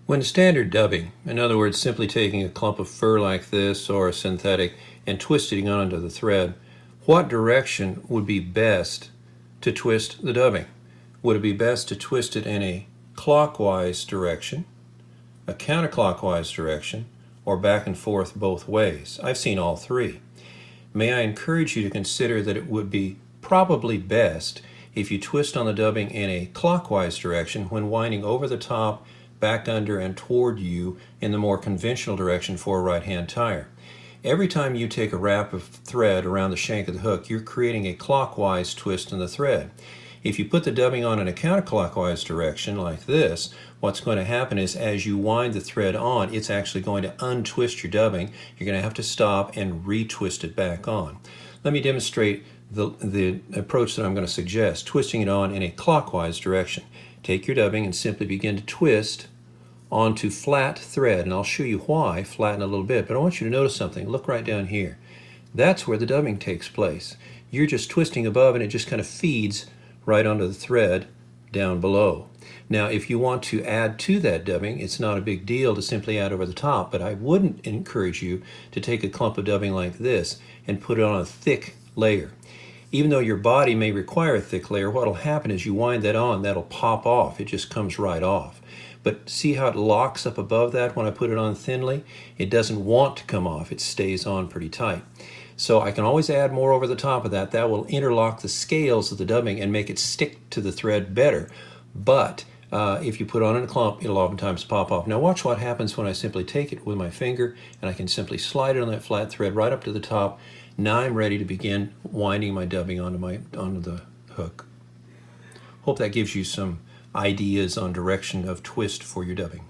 When standard dubbing, in other words, simply taking a clump of fur like this or a synthetic and twisting it onto the thread, what direction would be best to twist the dubbing? Would it be best to twist it in a clockwise direction, a counterclockwise direction, or back and forth both ways? I've seen all three. May I encourage you to consider that it would be probably best if you twist on the dubbing in a clockwise direction when winding over the top, back under, and toward you in the more conventional direction for a right-hand tire. Every time you take a wrap of thread around the shank of the hook, you're creating a clockwise twist in the thread. If you put the dubbing on in a counterclockwise direction like this, what's going to happen is as you wind the thread on, it's actually going to untwist your dubbing. You're going to have to stop and retwist it back on. Let me demonstrate the approach that I'm going to suggest, twisting it on in a clockwise direction. Take your dubbing and simply begin to twist onto flat thread, and I'll show you why flat in a little bit, but I want you to notice something. Look right down here. That's where the dubbing takes place. You're just twisting above and it just kind of feeds right onto the thread down below. Now if you want to add to that dubbing, it's not a big deal to simply add over the top, but I wouldn't encourage you to take a clump of dubbing like this and put it on a thick layer. Even though your body may require a thick layer, what will happen is you wind that on, that'll pop off. It just comes right off. But see how it locks up above that when I put it on thinly? It doesn't want to come off. It stays on pretty tight. So I can always add more over the top of that. That will interlock the scales of the dubbing and make it stick to the thread better. But if you put on in a clump, it'll oftentimes pop off. Now watch what happens when I simply take it with my finger and I can simply slide it on that flat thread right up to the top. Now I'm ready to begin winding my dubbing onto the hook. Hope that gives you some ideas on direction of twist for your dubbing.